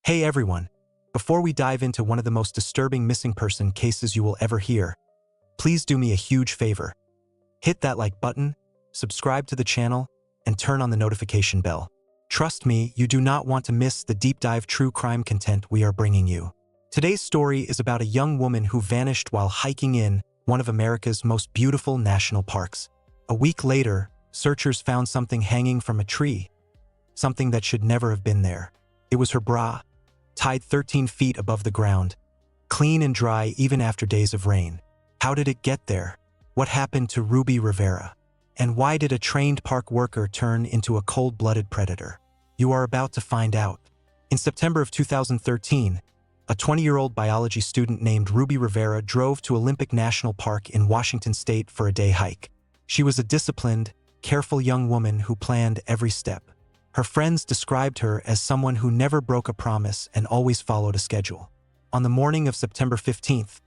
Hey everyone! Before we dive into one of the most disturbing missing person cases you will ever hear, please do me a huge favor. Hit that like button, subscribe to the channel, and turn on the notification bell. Trust me, you do not want to miss the deep dive true crime content we are bringing you. Today's story is about a young woman who vanished while hiking in one of America's most beautiful national parks. A week later, searchers found something hanging from a tree, something that should never have been there. It was her bra, tied 13 feet above the ground, clean and dry even after days of rain. How did it get there? What happened to Ruby Rivera? And why did a trained park worker turn into a cold-blooded predator? You are about to find out. In September of 2013, a 20-year-old biology student named Ruby Rivera drove to Olympic National Park in Washington State for a day hike. She was a disciplined, careful young woman who planned every step. Her friends described her as someone who never broke a promise and always followed a schedule. On the morning of September 15th,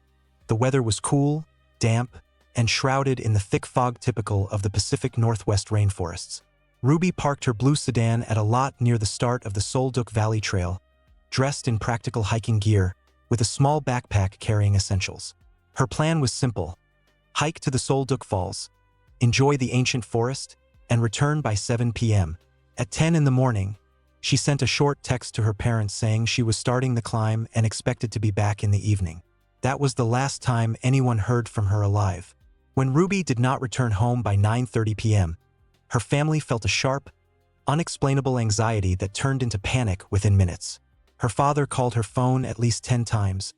the weather was cool, damp, and shrouded in the thick fog typical of the Pacific Northwest rainforests. Ruby parked her blue sedan at a lot near the start of the Sol Duc Valley Trail, dressed in practical hiking gear, with a small backpack carrying essentials. Her plan was simple: hike to the Sol Duc Falls, enjoy the ancient forest, and return by 7 p.m. At 10 in the morning, she sent a short text to her parents saying she was starting the climb and expected to be back in the evening. That was the last time anyone heard from her alive. When Ruby did not return home by 9:30 p.m., her family felt a sharp, unexplainable anxiety that turned into panic within minutes. Her father called her phone at least 10 times,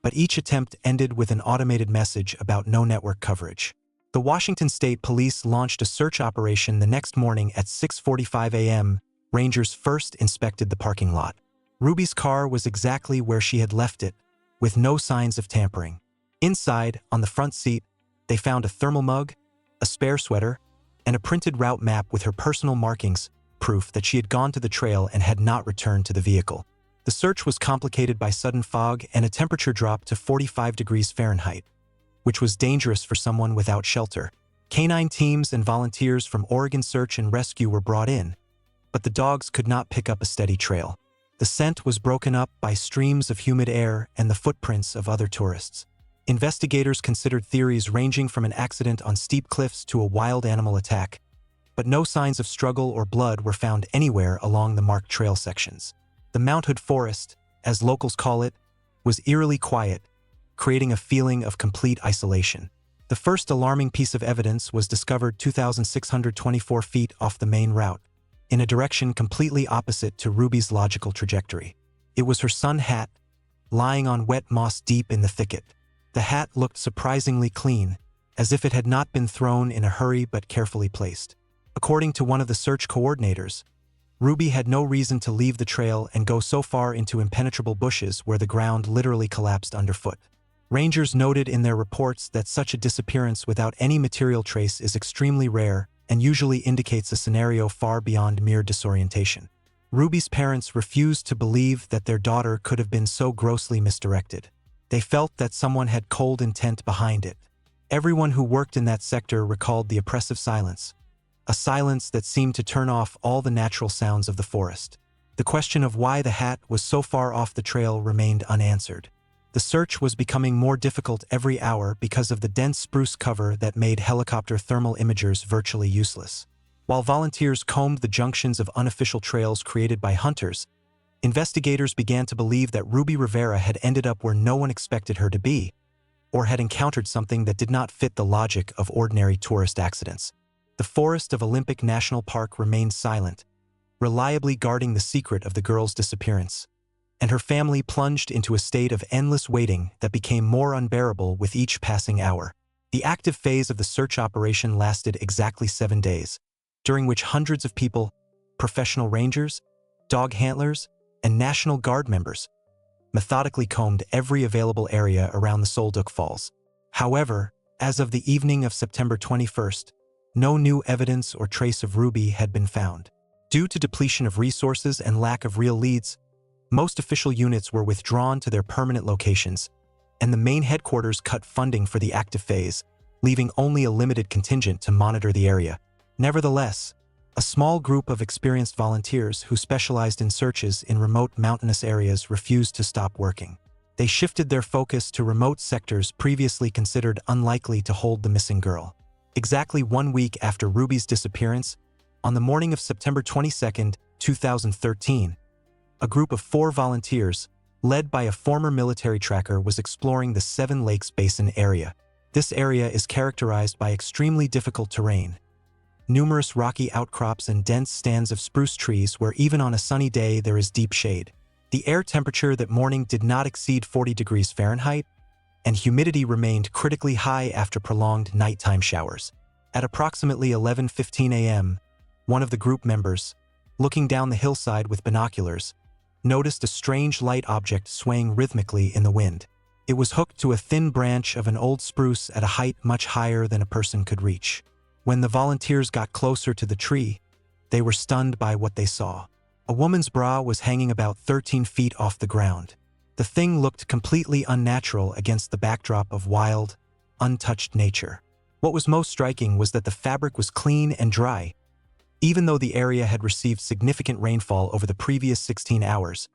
but each attempt ended with an automated message about no network coverage. The Washington State Police launched a search operation the next morning at 6:45 a.m. Rangers first inspected the parking lot. Ruby's car was exactly where she had left it, with no signs of tampering. Inside, on the front seat, they found a thermal mug, a spare sweater, and a printed route map with her personal markings, proof that she had gone to the trail and had not returned to the vehicle. The search was complicated by sudden fog and a temperature drop to 45 degrees Fahrenheit, which was dangerous for someone without shelter. Canine teams and volunteers from Oregon Search and Rescue were brought in, but the dogs could not pick up a steady trail. The scent was broken up by streams of humid air and the footprints of other tourists. Investigators considered theories ranging from an accident on steep cliffs to a wild animal attack, but no signs of struggle or blood were found anywhere along the marked trail sections. The Mount Hood Forest, as locals call it, was eerily quiet, creating a feeling of complete isolation. The first alarming piece of evidence was discovered 2,624 feet off the main route, in a direction completely opposite to Ruby's logical trajectory. It was her sun hat, lying on wet moss deep in the thicket. The hat looked surprisingly clean, as if it had not been thrown in a hurry but carefully placed. According to one of the search coordinators, Ruby had no reason to leave the trail and go so far into impenetrable bushes where the ground literally collapsed underfoot. Rangers noted in their reports that such a disappearance without any material trace is extremely rare and usually indicates a scenario far beyond mere disorientation. Ruby's parents refused to believe that their daughter could have been so grossly misdirected. They felt that someone had cold intent behind it. Everyone who worked in that sector recalled the oppressive silence, a silence that seemed to turn off all the natural sounds of the forest. The question of why the hat was so far off the trail remained unanswered. The search was becoming more difficult every hour because of the dense spruce cover that made helicopter thermal imagers virtually useless. While volunteers combed the junctions of unofficial trails created by hunters, investigators began to believe that Ruby Rivera had ended up where no one expected her to be, or had encountered something that did not fit the logic of ordinary tourist accidents. The forest of Olympic National Park remained silent, reliably guarding the secret of the girl's disappearance, and her family plunged into a state of endless waiting that became more unbearable with each passing hour. The active phase of the search operation lasted exactly 7 days, during which hundreds of people, professional rangers, dog handlers, and National Guard members, methodically combed every available area around the Sol Duc Falls. However, as of the evening of September 21st, no new evidence or trace of Ruby had been found. Due to depletion of resources and lack of real leads, most official units were withdrawn to their permanent locations, and the main headquarters cut funding for the active phase, leaving only a limited contingent to monitor the area. Nevertheless, A small group of experienced volunteers who specialized in searches in remote mountainous areas refused to stop working. They shifted their focus to remote sectors previously considered unlikely to hold the missing girl. Exactly 1 week after Ruby's disappearance, on the morning of September 22, 2013, a group of 4 volunteers, led by a former military tracker, was exploring the Seven Lakes Basin area. This area is characterized by extremely difficult terrain, numerous rocky outcrops and dense stands of spruce trees where even on a sunny day there is deep shade. The air temperature that morning did not exceed 40 degrees Fahrenheit, and humidity remained critically high after prolonged nighttime showers. At approximately 11:15 a.m., one of the group members, looking down the hillside with binoculars, noticed a strange light object swaying rhythmically in the wind. It was hooked to a thin branch of an old spruce at a height much higher than a person could reach. When the volunteers got closer to the tree, they were stunned by what they saw. A woman's bra was hanging about 13 feet off the ground. The thing looked completely unnatural against the backdrop of wild, untouched nature. What was most striking was that the fabric was clean and dry, even though the area had received significant rainfall over the previous 16 hours,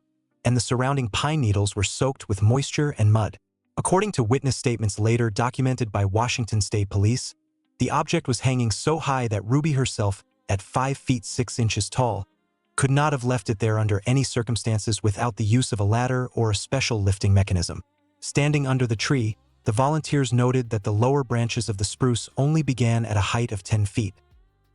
and the surrounding pine needles were soaked with moisture and mud. According to witness statements later documented by Washington State Police, the object was hanging so high that Ruby herself, at 5 feet 6 inches tall, could not have left it there under any circumstances without the use of a ladder or a special lifting mechanism. Standing under the tree, the volunteers noted that the lower branches of the spruce only began at a height of 10 feet,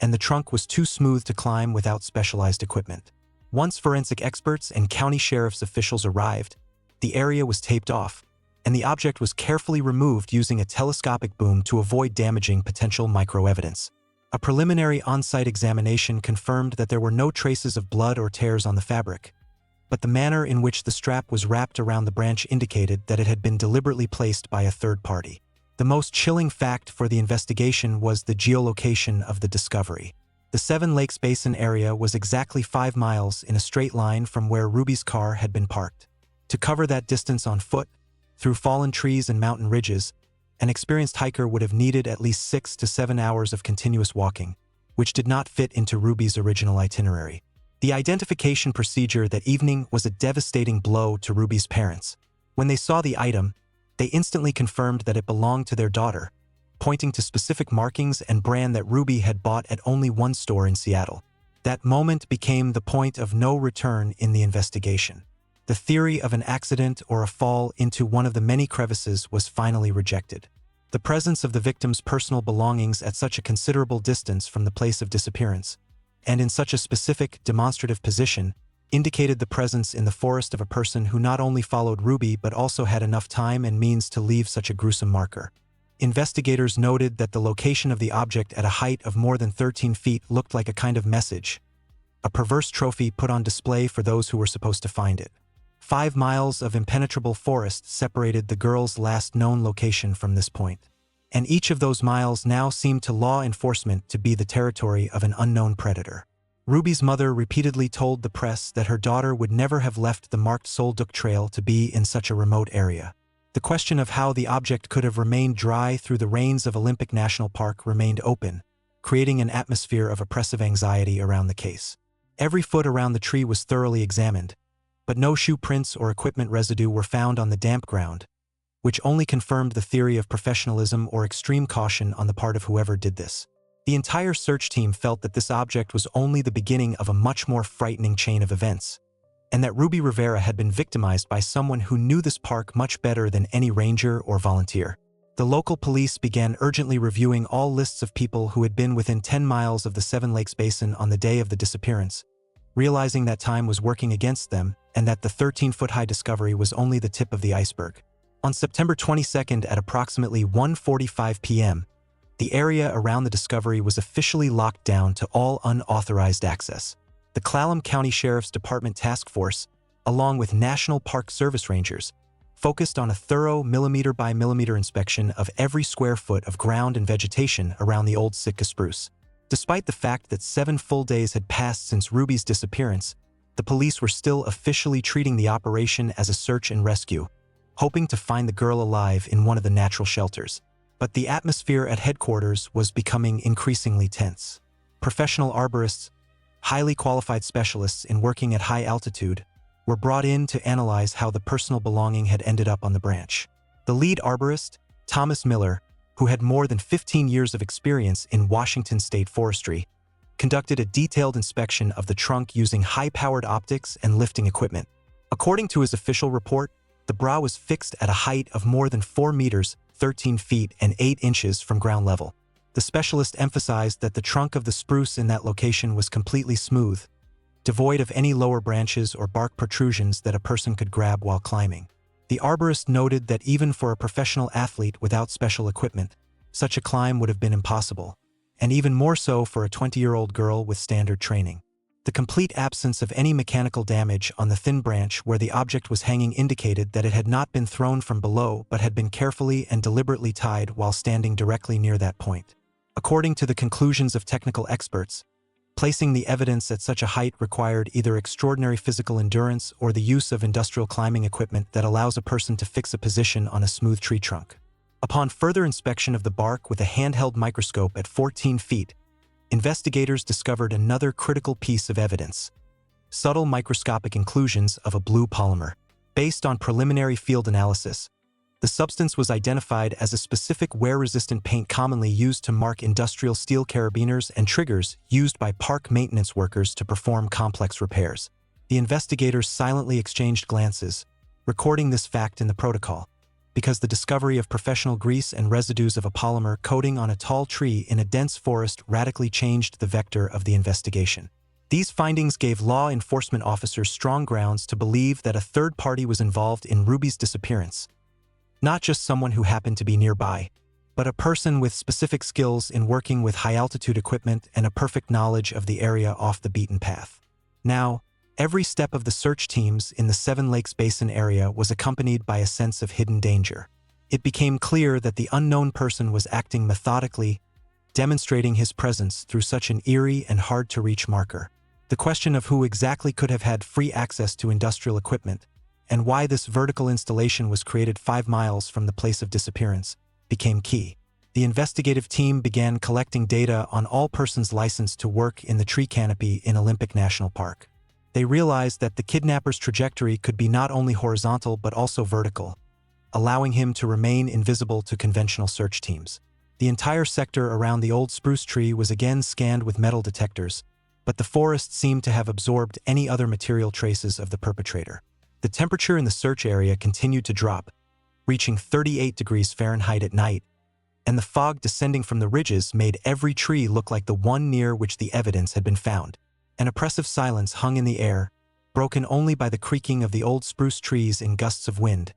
and the trunk was too smooth to climb without specialized equipment. Once forensic experts and county sheriff's officials arrived, the area was taped off, and the object was carefully removed using a telescopic boom to avoid damaging potential microevidence. A preliminary on-site examination confirmed that there were no traces of blood or tears on the fabric, but the manner in which the strap was wrapped around the branch indicated that it had been deliberately placed by a third party. The most chilling fact for the investigation was the geolocation of the discovery. The Seven Lakes Basin area was exactly 5 miles in a straight line from where Ruby's car had been parked. To cover that distance on foot, through fallen trees and mountain ridges, an experienced hiker would have needed at least 6 to 7 hours of continuous walking, which did not fit into Ruby's original itinerary. The identification procedure that evening was a devastating blow to Ruby's parents. When they saw the item, they instantly confirmed that it belonged to their daughter, pointing to specific markings and brand that Ruby had bought at only one store in Seattle. That moment became the point of no return in the investigation. The theory of an accident or a fall into one of the many crevices was finally rejected. The presence of the victim's personal belongings at such a considerable distance from the place of disappearance, and in such a specific, demonstrative position, indicated the presence in the forest of a person who not only followed Ruby but also had enough time and means to leave such a gruesome marker. Investigators noted that the location of the object at a height of more than 13 feet looked like a kind of message, a perverse trophy put on display for those who were supposed to find it. 5 miles of impenetrable forest separated the girl's last known location from this point, and each of those miles now seemed to law enforcement to be the territory of an unknown predator. Ruby's mother repeatedly told the press that her daughter would never have left the marked Sol Duc Trail to be in such a remote area. The question of how the object could have remained dry through the rains of Olympic National Park remained open, creating an atmosphere of oppressive anxiety around the case. Every foot around the tree was thoroughly examined, but no shoe prints or equipment residue were found on the damp ground, which only confirmed the theory of professionalism or extreme caution on the part of whoever did this. The entire search team felt that this object was only the beginning of a much more frightening chain of events, and that Ruby Rivera had been victimized by someone who knew this park much better than any ranger or volunteer. The local police began urgently reviewing all lists of people who had been within 10 miles of the Seven Lakes Basin on the day of the disappearance, realizing that time was working against them and that the 13-foot-high discovery was only the tip of the iceberg. On September 22nd at approximately 1:45 p.m., the area around the discovery was officially locked down to all unauthorized access. The Clallam County Sheriff's Department Task Force, along with National Park Service Rangers, focused on a thorough millimeter-by-millimeter inspection of every square foot of ground and vegetation around the old Sitka spruce. Despite the fact that 7 full days had passed since Ruby's disappearance, the police were still officially treating the operation as a search and rescue, hoping to find the girl alive in one of the natural shelters. But the atmosphere at headquarters was becoming increasingly tense. Professional arborists, highly qualified specialists in working at high altitude, were brought in to analyze how the personal belonging had ended up on the branch. The lead arborist, Thomas Miller, who had more than 15 years of experience in Washington state forestry, conducted a detailed inspection of the trunk using high-powered optics and lifting equipment. According to his official report, the brow was fixed at a height of more than 4 meters, 13 feet and 8 inches from ground level. The specialist emphasized that the trunk of the spruce in that location was completely smooth, devoid of any lower branches or bark protrusions that a person could grab while climbing. The arborist noted that even for a professional athlete without special equipment, such a climb would have been impossible, and even more so for a 20-year-old girl with standard training. The complete absence of any mechanical damage on the thin branch where the object was hanging indicated that it had not been thrown from below but had been carefully and deliberately tied while standing directly near that point. According to the conclusions of technical experts, placing the evidence at such a height required either extraordinary physical endurance or the use of industrial climbing equipment that allows a person to fix a position on a smooth tree trunk. Upon further inspection of the bark with a handheld microscope at 14 feet, investigators discovered another critical piece of evidence: subtle microscopic inclusions of a blue polymer. Based on preliminary field analysis, the substance was identified as a specific wear-resistant paint commonly used to mark industrial steel carabiners and triggers used by park maintenance workers to perform complex repairs. The investigators silently exchanged glances, recording this fact in the protocol, because the discovery of professional grease and residues of a polymer coating on a tall tree in a dense forest radically changed the vector of the investigation. These findings gave law enforcement officers strong grounds to believe that a third party was involved in Ruby's disappearance. Not just someone who happened to be nearby, but a person with specific skills in working with high-altitude equipment and a perfect knowledge of the area off the beaten path. Now, every step of the search teams in the Seven Lakes Basin area was accompanied by a sense of hidden danger. It became clear that the unknown person was acting methodically, demonstrating his presence through such an eerie and hard-to-reach marker. The question of who exactly could have had free access to industrial equipment, and why this vertical installation was created 5 miles from the place of disappearance, became key. The investigative team began collecting data on all persons licensed to work in the tree canopy in Olympic National Park. They realized that the kidnapper's trajectory could be not only horizontal but also vertical, allowing him to remain invisible to conventional search teams. The entire sector around the old spruce tree was again scanned with metal detectors, but the forest seemed to have absorbed any other material traces of the perpetrator. The temperature in the search area continued to drop, reaching 38 degrees Fahrenheit at night, and the fog descending from the ridges made every tree look like the one near which the evidence had been found. An oppressive silence hung in the air, broken only by the creaking of the old spruce trees in gusts of wind,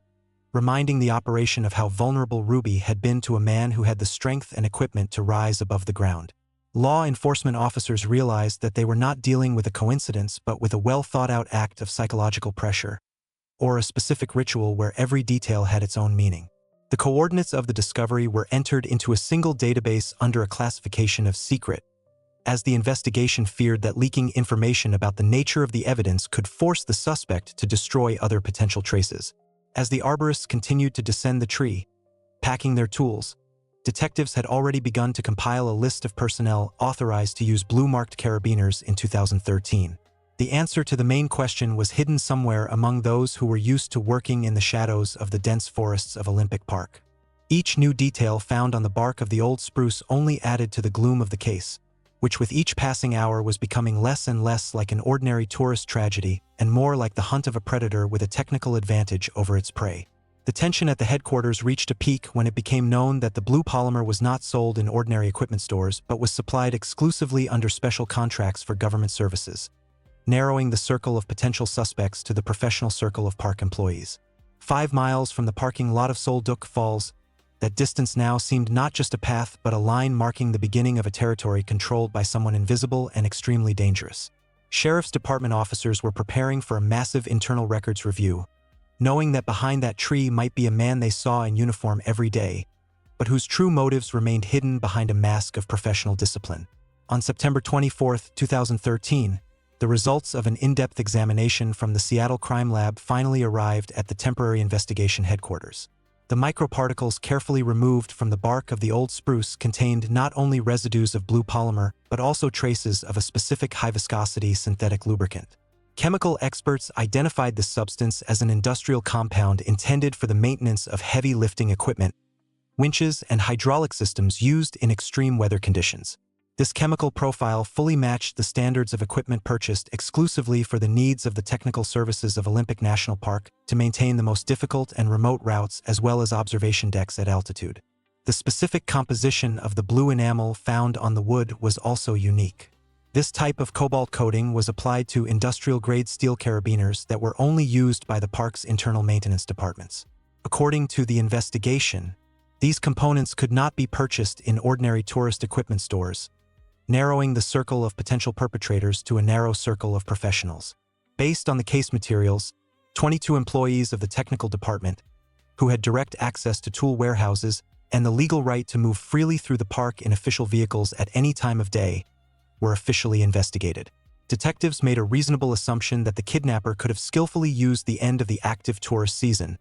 reminding the operation of how vulnerable Ruby had been to a man who had the strength and equipment to rise above the ground. Law enforcement officers realized that they were not dealing with a coincidence but with a well-thought-out act of psychological pressure, or a specific ritual where every detail had its own meaning. The coordinates of the discovery were entered into a single database under a classification of secret, as the investigation feared that leaking information about the nature of the evidence could force the suspect to destroy other potential traces. As the arborists continued to descend the tree, packing their tools, detectives had already begun to compile a list of personnel authorized to use blue-marked carabiners in 2013. The answer to the main question was hidden somewhere among those who were used to working in the shadows of the dense forests of Olympic Park. Each new detail found on the bark of the old spruce only added to the gloom of the case, which with each passing hour was becoming less and less like an ordinary tourist tragedy and more like the hunt of a predator with a technical advantage over its prey. The tension at the headquarters reached a peak when it became known that the blue polymer was not sold in ordinary equipment stores but was supplied exclusively under special contracts for government services, narrowing the circle of potential suspects to the professional circle of park employees. 5 miles from the parking lot of Sol Duc Falls, that distance now seemed not just a path but a line marking the beginning of a territory controlled by someone invisible and extremely dangerous. Sheriff's Department officers were preparing for a massive internal records review, knowing that behind that tree might be a man they saw in uniform every day, but whose true motives remained hidden behind a mask of professional discipline. On September 24, 2013, the results of an in-depth examination from the Seattle Crime Lab finally arrived at the temporary investigation headquarters. The microparticles carefully removed from the bark of the old spruce contained not only residues of blue polymer, but also traces of a specific high-viscosity synthetic lubricant. Chemical experts identified this substance as an industrial compound intended for the maintenance of heavy lifting equipment, winches, and hydraulic systems used in extreme weather conditions. This chemical profile fully matched the standards of equipment purchased exclusively for the needs of the technical services of Olympic National Park to maintain the most difficult and remote routes as well as observation decks at altitude. The specific composition of the blue enamel found on the wood was also unique. This type of cobalt coating was applied to industrial-grade steel carabiners that were only used by the park's internal maintenance departments. According to the investigation, these components could not be purchased in ordinary tourist equipment stores, narrowing the circle of potential perpetrators to a narrow circle of professionals. Based on the case materials, 22 employees of the technical department, who had direct access to tool warehouses and the legal right to move freely through the park in official vehicles at any time of day, were officially investigated. Detectives made a reasonable assumption that the kidnapper could have skillfully used the end of the active tourist season,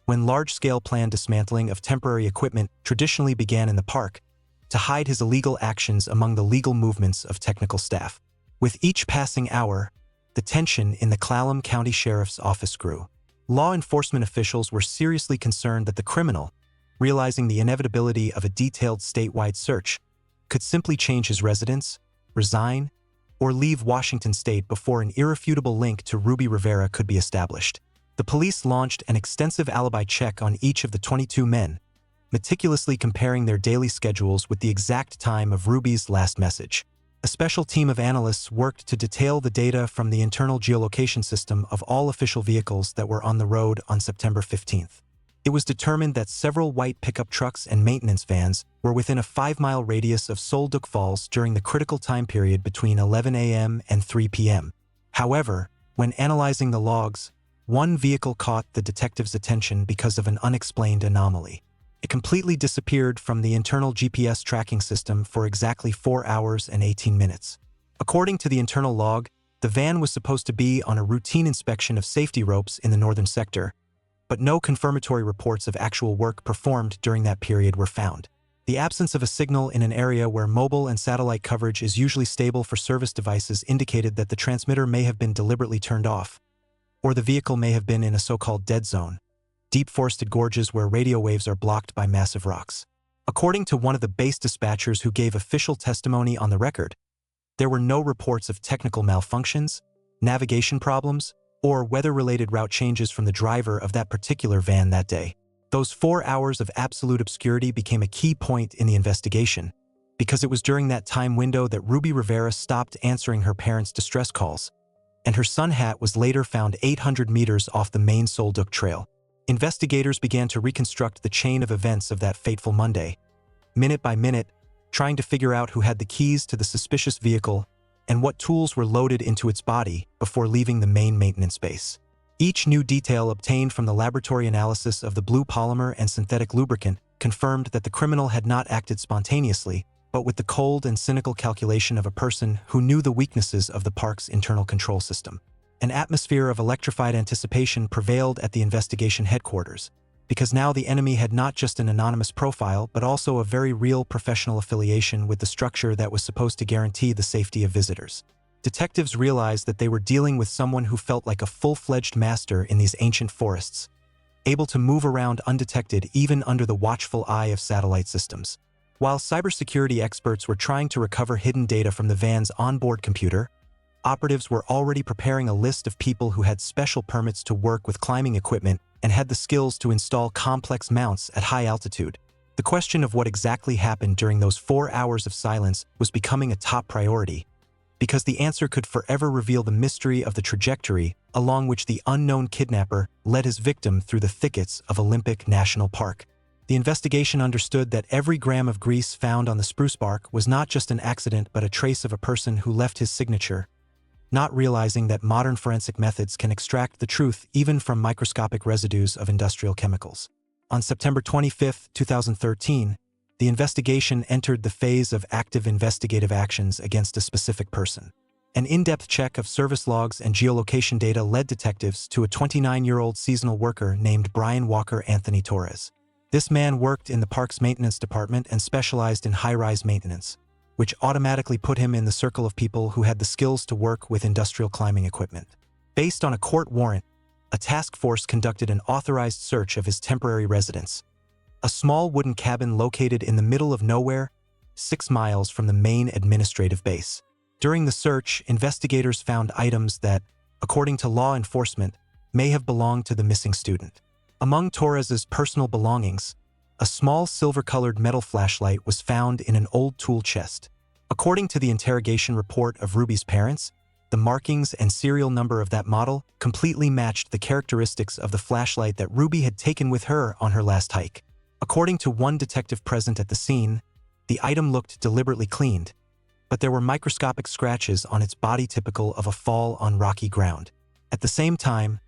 when large-scale planned dismantling of temporary equipment traditionally began in the park, to hide his illegal actions among the legal movements of technical staff. With each passing hour, the tension in the Clallam County Sheriff's Office grew. Law enforcement officials were seriously concerned that the criminal, realizing the inevitability of a detailed statewide search, could simply change his residence, resign, or leave Washington state before an irrefutable link to Ruby Rivera could be established. The police launched an extensive alibi check on each of the 22 men, meticulously comparing their daily schedules with the exact time of Ruby's last message. A special team of analysts worked to detail the data from the internal geolocation system of all official vehicles that were on the road on September 15th. It was determined that several white pickup trucks and maintenance vans were within a 5-mile radius of Sol Duc Falls during the critical time period between 11 a.m. and 3 p.m. However, when analyzing the logs, one vehicle caught the detectives' attention because of an unexplained anomaly. It completely disappeared from the internal GPS tracking system for exactly 4 hours and 18 minutes. According to the internal log, the van was supposed to be on a routine inspection of safety ropes in the northern sector, but no confirmatory reports of actual work performed during that period were found. The absence of a signal in an area where mobile and satellite coverage is usually stable for service devices indicated that the transmitter may have been deliberately turned off, or the vehicle may have been in a so-called dead zone, deep forested gorges where radio waves are blocked by massive rocks. According to one of the base dispatchers who gave official testimony on the record, there were no reports of technical malfunctions, navigation problems, or weather-related route changes from the driver of that particular van that day. Those 4 hours of absolute obscurity became a key point in the investigation, because it was during that time window that Ruby Rivera stopped answering her parents' distress calls, and her sun hat was later found 800 meters off the main Sol Duc Trail. Investigators began to reconstruct the chain of events of that fateful Monday, minute by minute, trying to figure out who had the keys to the suspicious vehicle and what tools were loaded into its body before leaving the main maintenance base. Each new detail obtained from the laboratory analysis of the blue polymer and synthetic lubricant confirmed that the criminal had not acted spontaneously, but with the cold and cynical calculation of a person who knew the weaknesses of the park's internal control system. An atmosphere of electrified anticipation prevailed at the investigation headquarters, because now the enemy had not just an anonymous profile, but also a very real professional affiliation with the structure that was supposed to guarantee the safety of visitors. Detectives realized that they were dealing with someone who felt like a full-fledged master in these ancient forests, able to move around undetected even under the watchful eye of satellite systems. While cybersecurity experts were trying to recover hidden data from the van's onboard computer, operatives were already preparing a list of people who had special permits to work with climbing equipment and had the skills to install complex mounts at high altitude. The question of what exactly happened during those 4 hours of silence was becoming a top priority, because the answer could forever reveal the mystery of the trajectory along which the unknown kidnapper led his victim through the thickets of Olympic National Park. The investigation understood that every gram of grease found on the spruce bark was not just an accident but a trace of a person who left his signature, not realizing that modern forensic methods can extract the truth even from microscopic residues of industrial chemicals. On September 25, 2013, the investigation entered the phase of active investigative actions against a specific person. An in-depth check of service logs and geolocation data led detectives to a 29-year-old seasonal worker named Brian Walker Anthony Torres. This man worked in the park's maintenance department and specialized in high-rise maintenance, which automatically put him in the circle of people who had the skills to work with industrial climbing equipment. Based on a court warrant, a task force conducted an authorized search of his temporary residence, a small wooden cabin located in the middle of nowhere, 6 miles from the main administrative base. During the search, investigators found items that, according to law enforcement, may have belonged to the missing student. Among Torres's personal belongings, a small silver-colored metal flashlight was found in an old tool chest. According to the interrogation report of Ruby's parents, the markings and serial number of that model completely matched the characteristics of the flashlight that Ruby had taken with her on her last hike. According to one detective present at the scene, the item looked deliberately cleaned, but there were microscopic scratches on its body typical of a fall on rocky ground. At the same time,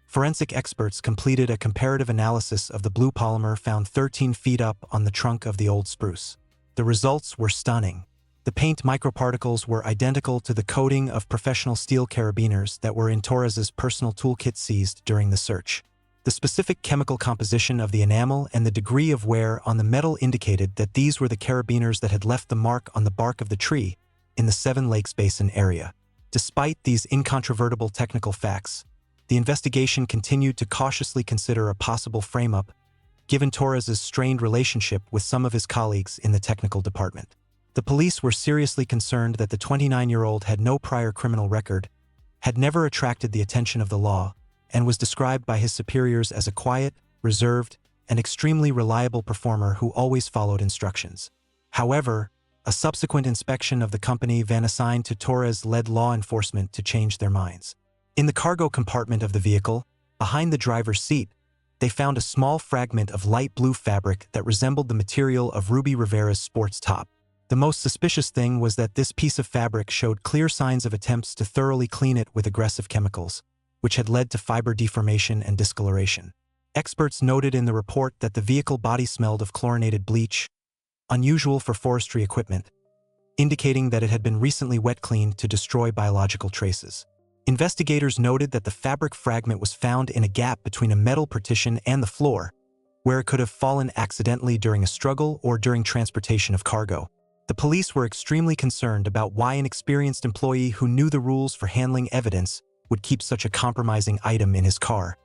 forensic experts completed a comparative analysis of the blue polymer found 13 feet up on the trunk of the old spruce. The results were stunning. The paint microparticles were identical to the coating of professional steel carabiners that were in Torres's personal toolkit seized during the search. The specific chemical composition of the enamel and the degree of wear on the metal indicated that these were the carabiners that had left the mark on the bark of the tree in the Seven Lakes Basin area. Despite these incontrovertible technical facts, the investigation continued to cautiously consider a possible frame-up, given Torres's strained relationship with some of his colleagues in the technical department. The police were seriously concerned that the 29-year-old had no prior criminal record, had never attracted the attention of the law, and was described by his superiors as a quiet, reserved, and extremely reliable performer who always followed instructions. However, a subsequent inspection of the company van assigned to Torres led law enforcement to change their minds. In the cargo compartment of the vehicle, behind the driver's seat, they found a small fragment of light blue fabric that resembled the material of Ruby Rivera's sports top. The most suspicious thing was that this piece of fabric showed clear signs of attempts to thoroughly clean it with aggressive chemicals, which had led to fiber deformation and discoloration. Experts noted in the report that the vehicle body smelled of chlorinated bleach, unusual for forestry equipment, indicating that it had been recently wet cleaned to destroy biological traces. Investigators noted that the fabric fragment was found in a gap between a metal partition and the floor, where it could have fallen accidentally during a struggle or during transportation of cargo. The police were extremely concerned about why an experienced employee who knew the rules for handling evidence would keep such a compromising item in his car,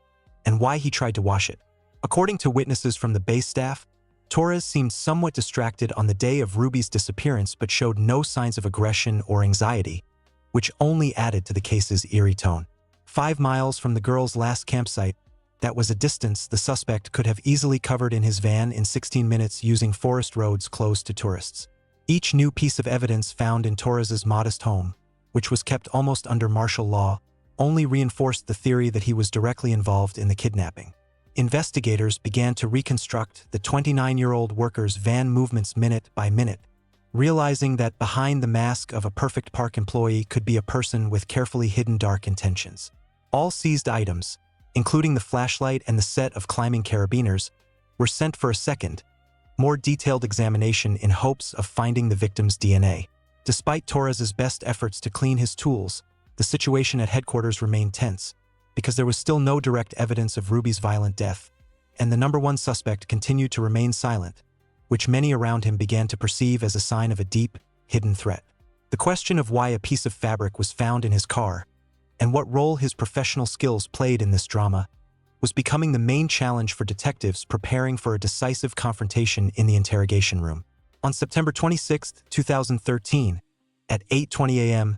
and why he tried to wash it. According to witnesses from the base staff, Torres seemed somewhat distracted on the day of Ruby's disappearance but showed no signs of aggression or anxiety, which only added to the case's eerie tone. 5 miles from the girl's last campsite, that was a distance the suspect could have easily covered in his van in 16 minutes using forest roads closed to tourists. Each new piece of evidence found in Torres's modest home, which was kept almost under martial law, only reinforced the theory that he was directly involved in the kidnapping. Investigators began to reconstruct the 29-year-old worker's van movements minute by minute, realizing that behind the mask of a perfect park employee could be a person with carefully hidden dark intentions. All seized items, including the flashlight and the set of climbing carabiners, were sent for a second, more detailed examination in hopes of finding the victim's DNA. Despite Torres's best efforts to clean his tools, the situation at headquarters remained tense, because there was still no direct evidence of Ruby's violent death, and the #1 suspect continued to remain silent, which many around him began to perceive as a sign of a deep, hidden threat. The question of why a piece of fabric was found in his car, and what role his professional skills played in this drama, was becoming the main challenge for detectives preparing for a decisive confrontation in the interrogation room. On September 26, 2013, at 8:20 a.m.,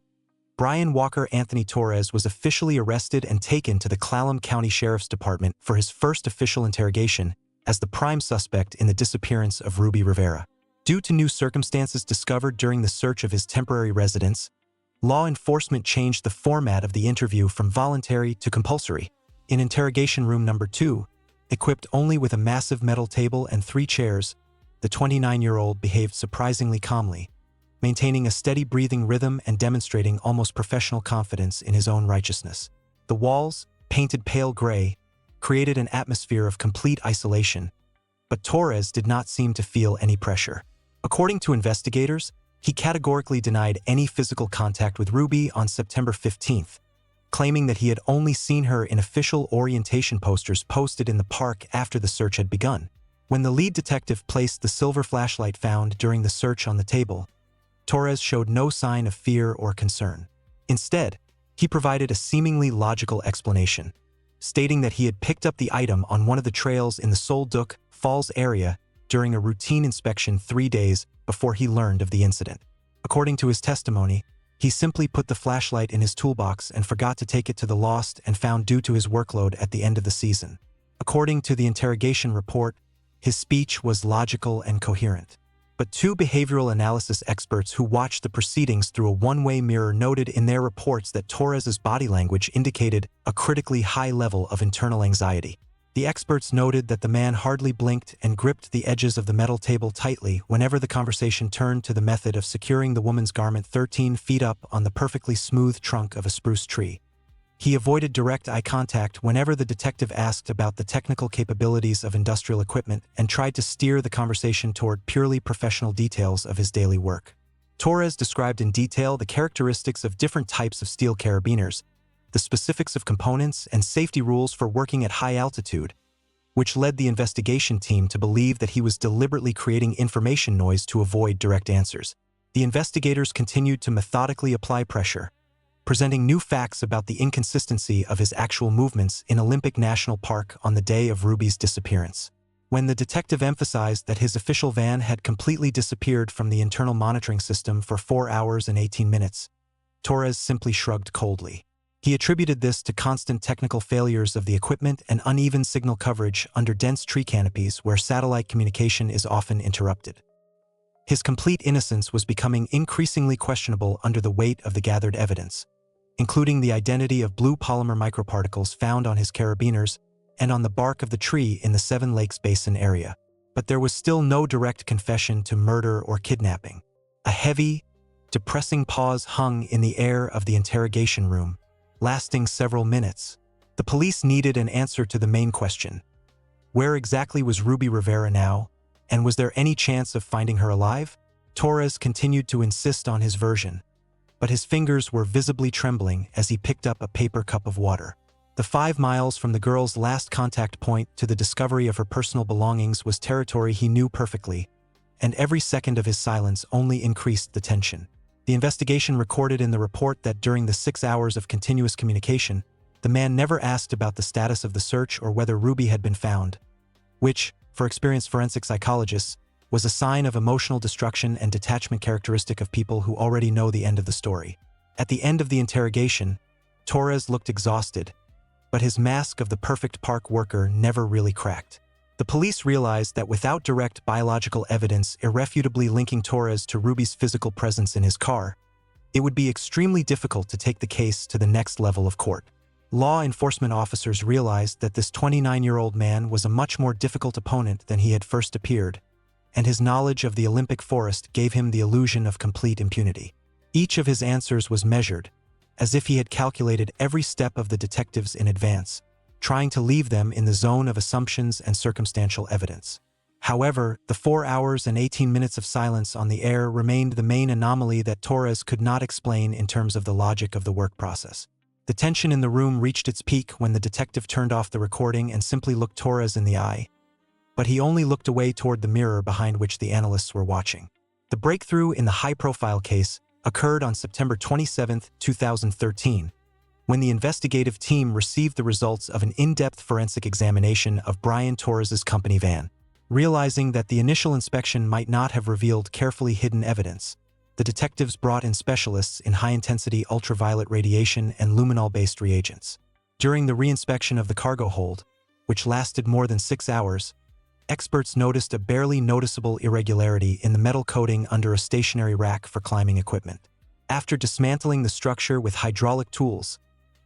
Brian Walker Anthony Torres was officially arrested and taken to the Clallam County Sheriff's Department for his first official interrogation as the prime suspect in the disappearance of Ruby Rivera. Due to new circumstances discovered during the search of his temporary residence, law enforcement changed the format of the interview from voluntary to compulsory. In interrogation room number 2, equipped only with a massive metal table and 3 chairs, the 29-year-old behaved surprisingly calmly, maintaining a steady breathing rhythm and demonstrating almost professional confidence in his own righteousness. The walls, painted pale gray, created an atmosphere of complete isolation, but Torres did not seem to feel any pressure. According to investigators, he categorically denied any physical contact with Ruby on September 15th, claiming that he had only seen her in official orientation posters posted in the park after the search had begun. When the lead detective placed the silver flashlight found during the search on the table, Torres showed no sign of fear or concern. Instead, he provided a seemingly logical explanation, stating that he had picked up the item on one of the trails in the Sol Duc Falls area during a routine inspection 3 days before he learned of the incident. According to his testimony, he simply put the flashlight in his toolbox and forgot to take it to the lost and found due to his workload at the end of the season. According to the interrogation report, his speech was logical and coherent. But 2 behavioral analysis experts who watched the proceedings through a one-way mirror noted in their reports that Torres's body language indicated a critically high level of internal anxiety. The experts noted that the man hardly blinked and gripped the edges of the metal table tightly whenever the conversation turned to the method of securing the woman's garment 13 feet up on the perfectly smooth trunk of a spruce tree. He avoided direct eye contact whenever the detective asked about the technical capabilities of industrial equipment and tried to steer the conversation toward purely professional details of his daily work. Torres described in detail the characteristics of different types of steel carabiners, the specifics of components, and safety rules for working at high altitude, which led the investigation team to believe that he was deliberately creating information noise to avoid direct answers. The investigators continued to methodically apply pressure, presenting new facts about the inconsistency of his actual movements in Olympic National Park on the day of Ruby's disappearance. When the detective emphasized that his official van had completely disappeared from the internal monitoring system for 4 hours and 18 minutes, Torres simply shrugged coldly. He attributed this to constant technical failures of the equipment and uneven signal coverage under dense tree canopies where satellite communication is often interrupted. His complete innocence was becoming increasingly questionable under the weight of the gathered evidence, including the identity of blue polymer microparticles found on his carabiners and on the bark of the tree in the Seven Lakes Basin area. But there was still no direct confession to murder or kidnapping. A heavy, depressing pause hung in the air of the interrogation room, lasting several minutes. The police needed an answer to the main question: where exactly was Ruby Rivera now, and was there any chance of finding her alive? Torres continued to insist on his version, but his fingers were visibly trembling as he picked up a paper cup of water. The 5 miles from the girl's last contact point to the discovery of her personal belongings was territory he knew perfectly, and every second of his silence only increased the tension. The investigation recorded in the report that during the 6 hours of continuous communication, the man never asked about the status of the search or whether Ruby had been found, which, for experienced forensic psychologists, was a sign of emotional destruction and detachment characteristic of people who already know the end of the story. At the end of the interrogation, Torres looked exhausted, but his mask of the perfect park worker never really cracked. The police realized that without direct biological evidence irrefutably linking Torres to Ruby's physical presence in his car, it would be extremely difficult to take the case to the next level of court. Law enforcement officers realized that this 29-year-old man was a much more difficult opponent than he had first appeared, and his knowledge of the Olympic forest gave him the illusion of complete impunity. Each of his answers was measured, as if he had calculated every step of the detectives in advance, trying to leave them in the zone of assumptions and circumstantial evidence. However, the 4 hours and 18 minutes of silence on the air remained the main anomaly that Torres could not explain in terms of the logic of the work process. The tension in the room reached its peak when the detective turned off the recording and simply looked Torres in the eye, but he only looked away toward the mirror behind which the analysts were watching. The breakthrough in the high-profile case occurred on September 27, 2013, when the investigative team received the results of an in-depth forensic examination of Brian Torres's company van. Realizing that the initial inspection might not have revealed carefully hidden evidence, the detectives brought in specialists in high-intensity ultraviolet radiation and luminol-based reagents. During the reinspection of the cargo hold, which lasted more than 6 hours, experts noticed a barely noticeable irregularity in the metal coating under a stationary rack for climbing equipment. After dismantling the structure with hydraulic tools,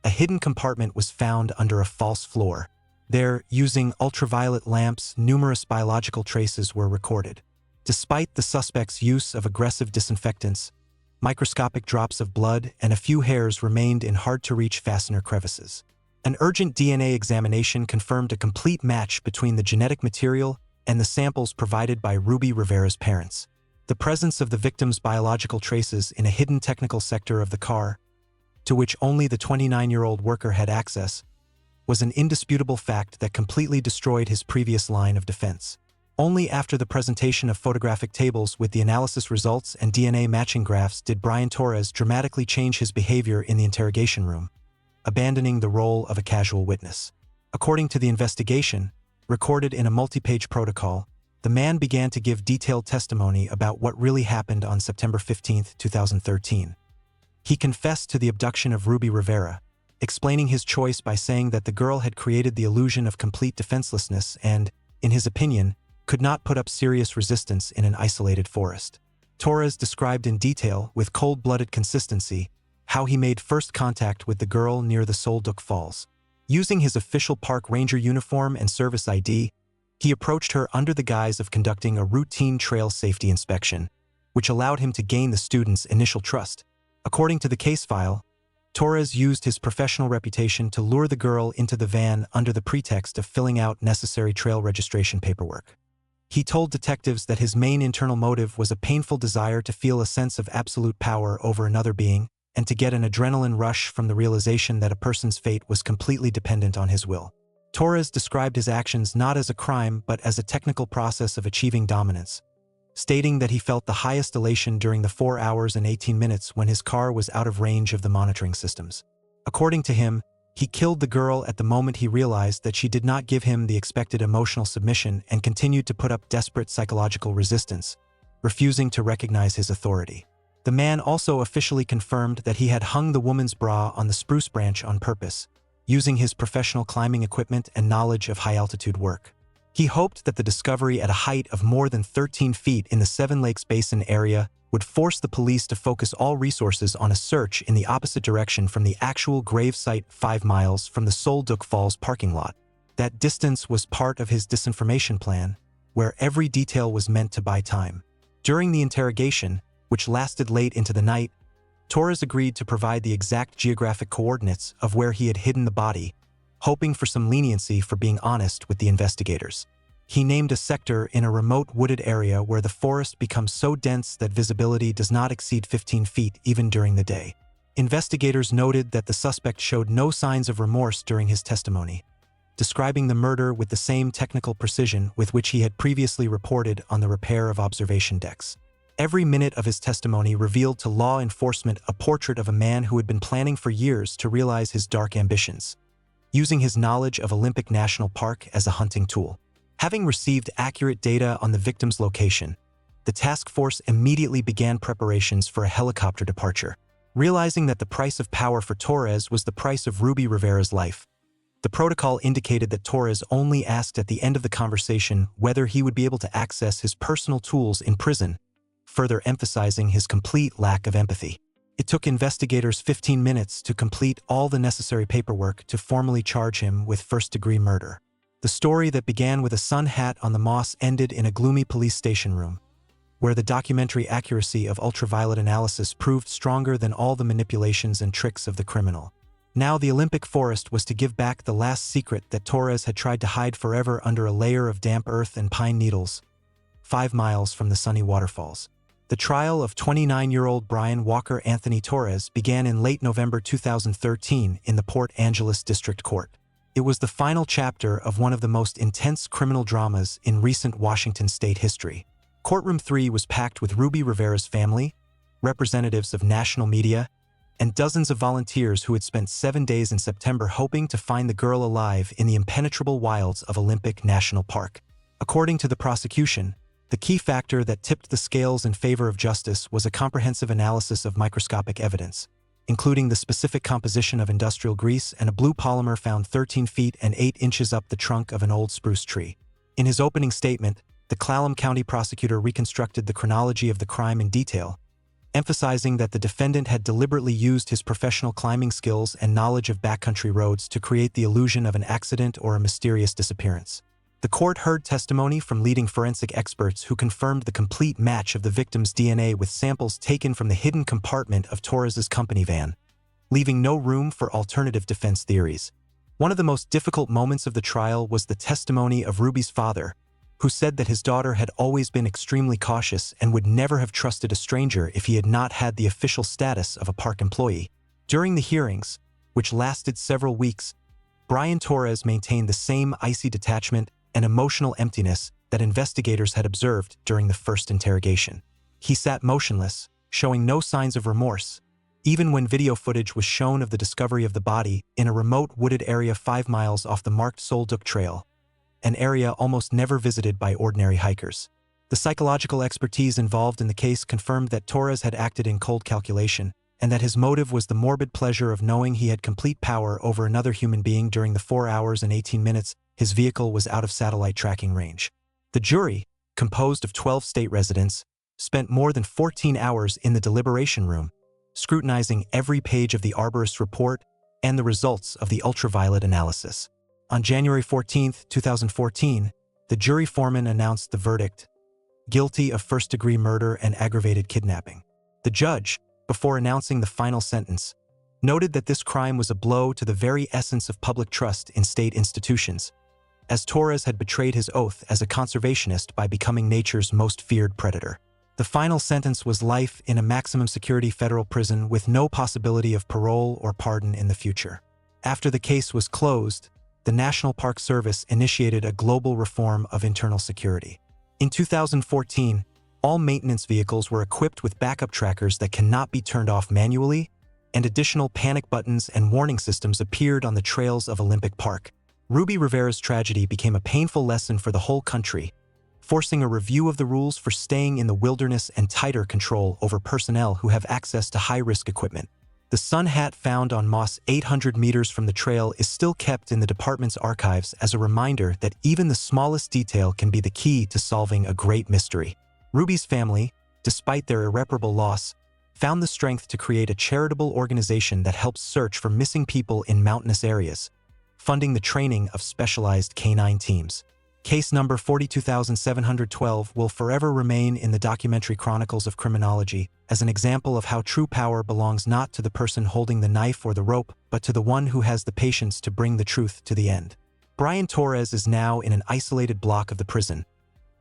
a hidden compartment was found under a false floor. There, using ultraviolet lamps, numerous biological traces were recorded. Despite the suspect's use of aggressive disinfectants, microscopic drops of blood and a few hairs remained in hard-to-reach fastener crevices. An urgent DNA examination confirmed a complete match between the genetic material and the samples provided by Ruby Rivera's parents. The presence of the victim's biological traces in a hidden technical sector of the car, to which only the 29-year-old worker had access, was an indisputable fact that completely destroyed his previous line of defense. Only after the presentation of photographic tables with the analysis results and DNA matching graphs did Brian Torres dramatically change his behavior in the interrogation room, abandoning the role of a casual witness. According to the investigation, recorded in a multi-page protocol, the man began to give detailed testimony about what really happened on September 15, 2013. He confessed to the abduction of Ruby Rivera, explaining his choice by saying that the girl had created the illusion of complete defenselessness and, in his opinion, could not put up serious resistance in an isolated forest. Torres described in detail, with cold-blooded consistency, how he made first contact with the girl near the Sol Duc Falls. Using his official park ranger uniform and service ID, he approached her under the guise of conducting a routine trail safety inspection, which allowed him to gain the student's initial trust. According to the case file, Torres used his professional reputation to lure the girl into the van under the pretext of filling out necessary trail registration paperwork. He told detectives that his main internal motive was a painful desire to feel a sense of absolute power over another being and to get an adrenaline rush from the realization that a person's fate was completely dependent on his will. Torres described his actions not as a crime but as a technical process of achieving dominance, stating that he felt the highest elation during the 4 hours and 18 minutes when his car was out of range of the monitoring systems. According to him, he killed the girl at the moment he realized that she did not give him the expected emotional submission and continued to put up desperate psychological resistance, refusing to recognize his authority. The man also officially confirmed that he had hung the woman's bra on the spruce branch on purpose, using his professional climbing equipment and knowledge of high-altitude work. He hoped that the discovery at a height of more than 13 feet in the Seven Lakes Basin area would force the police to focus all resources on a search in the opposite direction from the actual grave site 5 miles from the Sol Duc Falls parking lot. That distance was part of his disinformation plan, where every detail was meant to buy time. During the interrogation, which lasted late into the night, Torres agreed to provide the exact geographic coordinates of where he had hidden the body, hoping for some leniency for being honest with the investigators. He named a sector in a remote wooded area where the forest becomes so dense that visibility does not exceed 15 feet even during the day. Investigators noted that the suspect showed no signs of remorse during his testimony, describing the murder with the same technical precision with which he had previously reported on the repair of observation decks. Every minute of his testimony revealed to law enforcement a portrait of a man who had been planning for years to realize his dark ambitions, using his knowledge of Olympic National Park as a hunting tool. Having received accurate data on the victim's location, the task force immediately began preparations for a helicopter departure. Realizing that the price of power for Torres was the price of Ruby Rivera's life, the protocol indicated that Torres only asked at the end of the conversation whether he would be able to access his personal tools in prison, further emphasizing his complete lack of empathy. It took investigators 15 minutes to complete all the necessary paperwork to formally charge him with first-degree murder. The story that began with a sun hat on the moss ended in a gloomy police station room, where the documentary accuracy of ultraviolet analysis proved stronger than all the manipulations and tricks of the criminal. Now the Olympic forest was to give back the last secret that Torres had tried to hide forever under a layer of damp earth and pine needles, 5 miles from the sunny waterfalls. The trial of 29-year-old Brian Walker Anthony Torres began in late November 2013 in the Port Angeles District Court. It was the final chapter of one of the most intense criminal dramas in recent Washington state history. Courtroom 3 was packed with Ruby Rivera's family, representatives of national media, and dozens of volunteers who had spent 7 days in September hoping to find the girl alive in the impenetrable wilds of Olympic National Park. According to the prosecution, the key factor that tipped the scales in favor of justice was a comprehensive analysis of microscopic evidence, including the specific composition of industrial grease and a blue polymer found 13 feet and 8 inches up the trunk of an old spruce tree. In his opening statement, the Clallam County prosecutor reconstructed the chronology of the crime in detail, emphasizing that the defendant had deliberately used his professional climbing skills and knowledge of backcountry roads to create the illusion of an accident or a mysterious disappearance. The court heard testimony from leading forensic experts who confirmed the complete match of the victim's DNA with samples taken from the hidden compartment of Torres's company van, leaving no room for alternative defense theories. One of the most difficult moments of the trial was the testimony of Ruby's father, who said that his daughter had always been extremely cautious and would never have trusted a stranger if he had not had the official status of a park employee. During the hearings, which lasted several weeks, Brian Torres maintained the same icy detachment and emotional emptiness that investigators had observed during the first interrogation. He sat motionless, showing no signs of remorse, even when video footage was shown of the discovery of the body in a remote wooded area 5 miles off the marked Sol Duc Trail, an area almost never visited by ordinary hikers. The psychological expertise involved in the case confirmed that Torres had acted in cold calculation, and that his motive was the morbid pleasure of knowing he had complete power over another human being during the 4 hours and 18 minutes his vehicle was out of satellite tracking range. The jury, composed of 12 state residents, spent more than 14 hours in the deliberation room, scrutinizing every page of the arborist's report and the results of the ultraviolet analysis. On January 14, 2014, the jury foreman announced the verdict: guilty of first-degree murder and aggravated kidnapping. The judge, before announcing the final sentence, noted that this crime was a blow to the very essence of public trust in state institutions, as Torres had betrayed his oath as a conservationist by becoming nature's most feared predator. The final sentence was life in a maximum security federal prison with no possibility of parole or pardon in the future. After the case was closed, the National Park Service initiated a global reform of internal security. In 2014, all maintenance vehicles were equipped with backup trackers that cannot be turned off manually, and additional panic buttons and warning systems appeared on the trails of Olympic Park. Ruby Rivera's tragedy became a painful lesson for the whole country, forcing a review of the rules for staying in the wilderness and tighter control over personnel who have access to high-risk equipment. The sun hat found on moss 800 meters from the trail is still kept in the department's archives as a reminder that even the smallest detail can be the key to solving a great mystery. Ruby's family, despite their irreparable loss, found the strength to create a charitable organization that helps search for missing people in mountainous areas, funding the training of specialized canine teams. Case number 42712 will forever remain in the documentary chronicles of criminology as an example of how true power belongs not to the person holding the knife or the rope, but to the one who has the patience to bring the truth to the end. Brian Torres is now in an isolated block of the prison,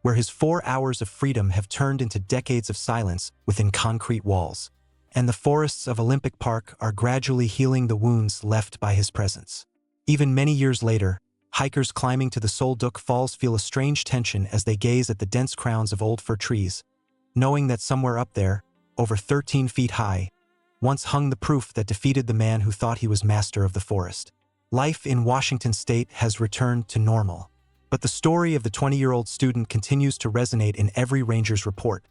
where his 4 hours of freedom have turned into decades of silence within concrete walls, and the forests of Olympic Park are gradually healing the wounds left by his presence. Even many years later, hikers climbing to the Sol Duc Falls feel a strange tension as they gaze at the dense crowns of old fir trees, knowing that somewhere up there, over 13 feet high, once hung the proof that defeated the man who thought he was master of the forest. Life in Washington state has returned to normal, but the story of the 20-year-old student continues to resonate in every ranger's report,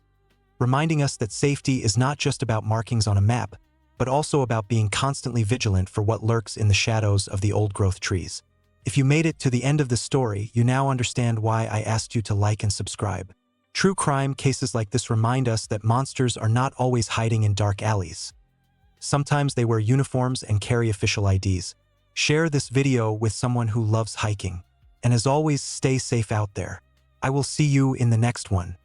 reminding us that safety is not just about markings on a map, but also about being constantly vigilant for what lurks in the shadows of the old-growth trees. If you made it to the end of the story, you now understand why I asked you to like and subscribe. True crime cases like this remind us that monsters are not always hiding in dark alleys. Sometimes they wear uniforms and carry official IDs. Share this video with someone who loves hiking. And as always, stay safe out there. I will see you in the next one.